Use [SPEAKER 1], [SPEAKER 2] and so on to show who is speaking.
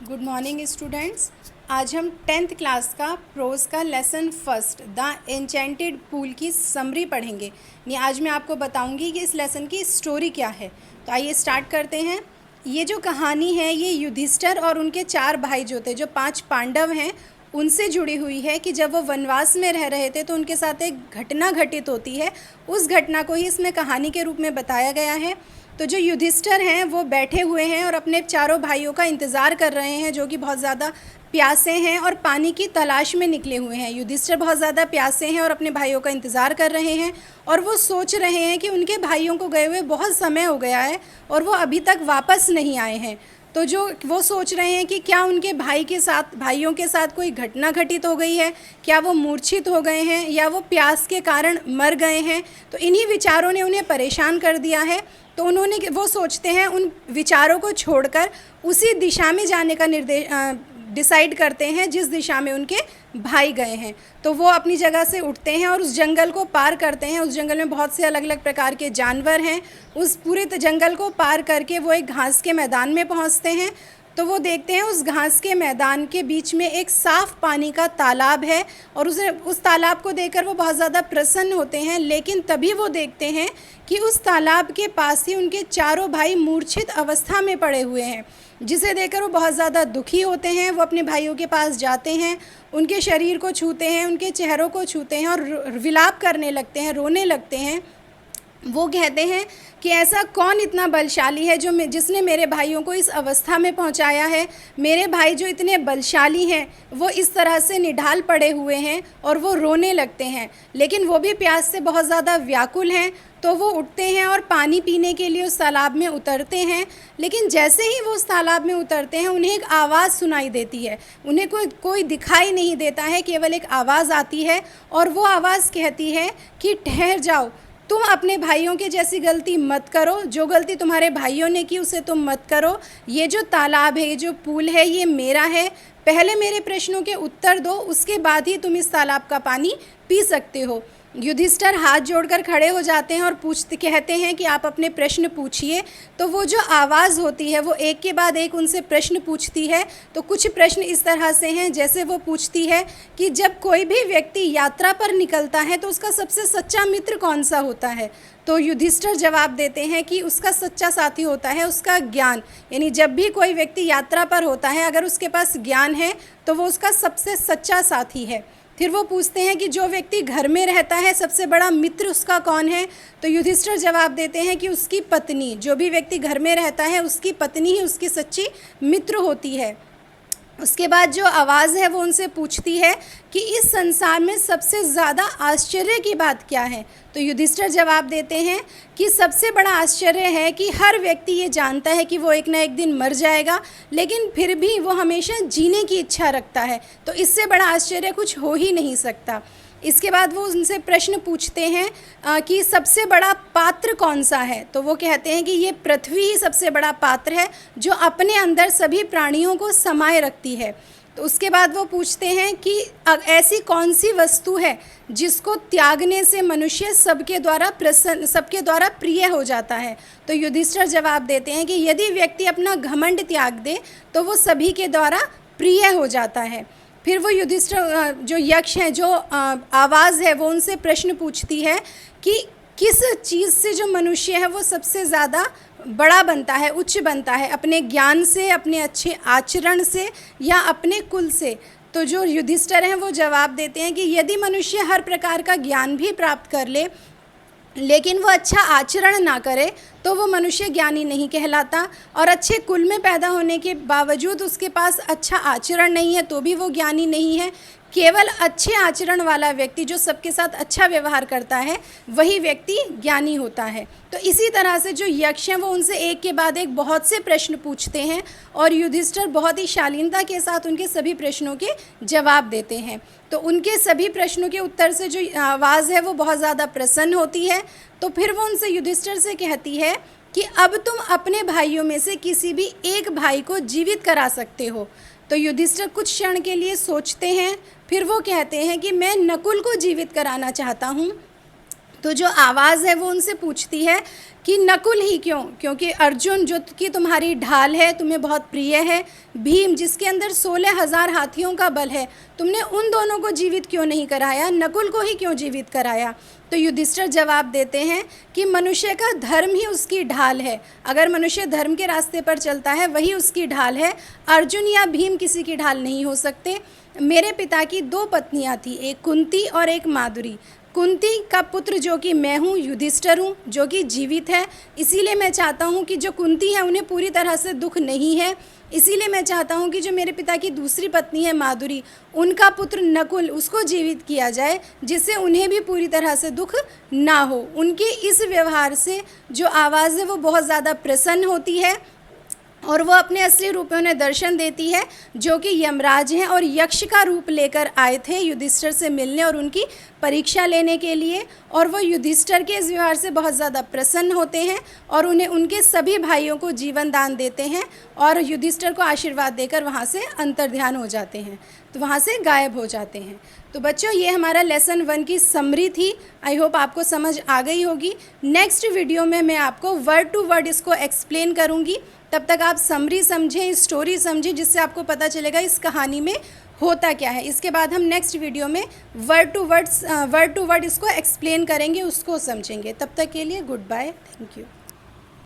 [SPEAKER 1] Good morning students. आज हम 10th class का प्रोज का lesson first the enchanted pool की समरी पढ़ेंगे। यानी आज मैं आपको बताऊंगी कि इस लेसन की स्टोरी क्या है। तो आइए स्टार्ट करते हैं। ये जो कहानी है ये युधिष्ठिर और उनके 4 भाई जो थे, जो 5 पांडव हैं, उनसे जुड़ी हुई है कि जब वो वनवास में रह रहे थे तो उनके साथ एक घटना घटित होती है। उस घटना को ही इसमें कहानी के रूप में बताया गया है। तो जो युधिष्ठिर हैं वो बैठे हुए हैं और अपने चारों भाइयों का इंतज़ार कर रहे हैं, जो कि बहुत ज़्यादा प्यासे हैं और पानी की तलाश में निकले हुए हैं। युधिष्ठिर बहुत ज़्यादा प्यासे हैं और अपने भाइयों का इंतज़ार कर रहे हैं और वो सोच रहे हैं कि उनके भाइयों को गए हुए बहुत समय हो गया है और वो अभी तक वापस नहीं आए हैं। तो जो वो सोच रहे हैं कि क्या उनके भाइयों के साथ कोई घटना घटित हो गई है, क्या वो मूर्छित हो गए हैं या वो प्यास के कारण मर गए हैं। तो इन्हीं विचारों ने उन्हें परेशान कर दिया है। तो वो सोचते हैं उन विचारों को छोड़कर उसी दिशा में जाने का डिसाइड करते हैं जिस दिशा में उनके भाई गए हैं। तो वो अपनी जगह से उठते हैं और उस जंगल को पार करते हैं। उस जंगल में बहुत से अलग अलग प्रकार के जानवर हैं। उस पूरे जंगल को पार करके वो एक घास के मैदान में पहुंचते हैं। तो वो देखते हैं उस घास के मैदान के बीच में एक साफ़ पानी का तालाब है और उस तालाब को देखकर वो बहुत ज़्यादा प्रसन्न होते हैं। लेकिन तभी वो देखते हैं कि उस तालाब के पास ही उनके चारों भाई मूर्छित अवस्था में पड़े हुए हैं, जिसे देखकर वो बहुत ज़्यादा दुखी होते हैं। वो अपने भाइयों के पास जाते हैं, उनके शरीर को छूते हैं, उनके चेहरों को छूते हैं और विलाप करने लगते हैं, रोने लगते हैं। वो कहते हैं कि ऐसा कौन इतना बलशाली है जिसने मेरे भाइयों को इस अवस्था में पहुंचाया है। मेरे भाई जो इतने बलशाली हैं वो इस तरह से निढाल पड़े हुए हैं और वो रोने लगते हैं। लेकिन वो भी प्यास से बहुत ज़्यादा व्याकुल हैं। तो वो उठते हैं और पानी पीने के लिए उस तालाब में उतरते हैं। लेकिन जैसे ही वो उस तालाब में उतरते हैं उन्हें एक आवाज़ सुनाई देती है। उन्हें कोई दिखाई नहीं देता है, केवल एक आवाज़ आती है और वो आवाज़ कहती है कि ठहर जाओ, तुम अपने भाइयों के जैसी गलती मत करो। जो गलती तुम्हारे भाइयों ने की उसे तुम मत करो। ये जो तालाब है, ये जो पूल है, ये मेरा है। पहले मेरे प्रश्नों के उत्तर दो, उसके बाद ही तुम इस तालाब का पानी पी सकते हो। युधिष्ठिर हाथ जोड़कर खड़े हो जाते हैं और कहते हैं कि आप अपने प्रश्न पूछिए। तो वो जो आवाज़ होती है वो एक के बाद एक उनसे प्रश्न पूछती है। तो कुछ प्रश्न इस तरह से हैं, जैसे वो पूछती है कि जब कोई भी व्यक्ति यात्रा पर निकलता है तो उसका सबसे सच्चा मित्र कौन सा होता है। तो युधिष्ठिर जवाब देते हैं कि उसका सच्चा साथी होता है उसका ज्ञान। यानी जब भी कोई व्यक्ति यात्रा पर होता है, अगर उसके पास ज्ञान है तो वो उसका सबसे सच्चा साथी है। फिर वो पूछते हैं कि जो व्यक्ति घर में रहता है सबसे बड़ा मित्र उसका कौन है। तो युधिष्ठिर जवाब देते हैं कि उसकी पत्नी। जो भी व्यक्ति घर में रहता है उसकी पत्नी ही उसकी सच्ची मित्र होती है। उसके बाद जो आवाज़ है वो उनसे पूछती है कि इस संसार में सबसे ज़्यादा आश्चर्य की बात क्या है। तो युधिष्ठिर जवाब देते हैं कि सबसे बड़ा आश्चर्य है कि हर व्यक्ति ये जानता है कि वो एक ना एक दिन मर जाएगा, लेकिन फिर भी वो हमेशा जीने की इच्छा रखता है। तो इससे बड़ा आश्चर्य कुछ हो ही नहीं सकता। इसके बाद वो उनसे प्रश्न पूछते हैं कि सबसे बड़ा पात्र कौन सा है। तो वो कहते हैं कि ये पृथ्वी ही सबसे बड़ा पात्र है जो अपने अंदर सभी प्राणियों को समाये रखती है। तो उसके बाद वो पूछते हैं कि ऐसी कौन सी वस्तु है जिसको त्यागने से मनुष्य सबके द्वारा प्रिय हो जाता है। तो युधिष्ठिर जवाब देते हैं कि यदि व्यक्ति अपना घमंड त्याग दे तो वो सभी के द्वारा प्रिय हो जाता है। फिर वो युधिष्ठिर जो यक्ष हैं, जो आवाज़ है, वो उनसे प्रश्न पूछती है कि किस चीज़ से जो मनुष्य है वो सबसे ज़्यादा बड़ा बनता है, उच्च बनता है, अपने ज्ञान से, अपने अच्छे आचरण से या अपने कुल से। तो जो युधिष्ठिर हैं वो जवाब देते हैं कि यदि मनुष्य हर प्रकार का ज्ञान भी प्राप्त कर ले लेकिन वो अच्छा आचरण ना करे तो वो मनुष्य ज्ञानी नहीं कहलाता। और अच्छे कुल में पैदा होने के बावजूद उसके पास अच्छा आचरण नहीं है तो भी वो ज्ञानी नहीं है। केवल अच्छे आचरण वाला व्यक्ति जो सबके साथ अच्छा व्यवहार करता है वही व्यक्ति ज्ञानी होता है। तो इसी तरह से जो यक्ष हैं वो उनसे एक के बाद एक बहुत से प्रश्न पूछते हैं और युधिष्ठिर बहुत ही शालीनता के साथ उनके सभी प्रश्नों के जवाब देते हैं। तो उनके सभी प्रश्नों के उत्तर से जो आवाज़ है वो बहुत ज़्यादा प्रसन्न होती है। तो फिर वो उनसे युधिष्ठिर से कहती है कि अब तुम अपने भाइयों में से किसी भी एक भाई को जीवित करा सकते हो। तो युधिष्ठिर कुछ क्षण के लिए सोचते हैं, फिर वो कहते हैं कि मैं नकुल को जीवित कराना चाहता हूँ। तो जो आवाज़ है वो उनसे पूछती है कि नकुल ही क्यों, क्योंकि अर्जुन जो कि तुम्हारी ढाल है, तुम्हें बहुत प्रिय है, भीम जिसके अंदर 16,000 हाथियों का बल है, तुमने उन दोनों को जीवित क्यों नहीं कराया, नकुल को ही क्यों जीवित कराया। तो युधिष्ठिर जवाब देते हैं कि मनुष्य का धर्म ही उसकी ढाल है, अगर मनुष्य धर्म के रास्ते पर चलता है वही उसकी ढाल है, अर्जुन या भीम किसी की ढाल नहीं हो सकते। मेरे पिता की 2 पत्नियां थी, एक कुंती और एक माधुरी। कुंती का पुत्र जो कि मैं हूँ, युधिष्ठिर हूँ, जो कि जीवित है, इसीलिए मैं चाहता हूँ कि जो कुंती है उन्हें पूरी तरह से दुख नहीं है, इसीलिए मैं चाहता हूँ कि जो मेरे पिता की दूसरी पत्नी है माधुरी, उनका पुत्र नकुल, उसको जीवित किया जाए, जिससे उन्हें भी पूरी तरह से दुख ना हो। उनके इस व्यवहार से जो आवाज़ है वो बहुत ज़्यादा प्रसन्न होती है और वो अपने असली रूप में उन्हें दर्शन देती है, जो कि यमराज हैं और यक्ष का रूप लेकर आए थे युधिष्ठिर से मिलने और उनकी परीक्षा लेने के लिए। और वो युधिष्ठिर के इस व्यवहार से बहुत ज़्यादा प्रसन्न होते हैं और उन्हें उनके सभी भाइयों को जीवन दान देते हैं और युधिष्ठिर को आशीर्वाद देकर वहाँ से अंतर्ध्यान हो जाते हैं, तो वहाँ से गायब हो जाते हैं। तो बच्चों, ये हमारा लेसन 1 की समरी थी। आई होप आपको समझ आ गई होगी। नेक्स्ट वीडियो में मैं आपको वर्ड टू वर्ड इसको एक्सप्लेन करूँगी। तब तक आप समरी समझें, स्टोरी समझें, जिससे आपको पता चलेगा इस कहानी में होता क्या है। इसके बाद हम नेक्स्ट वीडियो में वर्ड टू वर्ड इसको एक्सप्लेन करेंगे, उसको समझेंगे। तब तक के लिए गुड बाय, थैंक यू।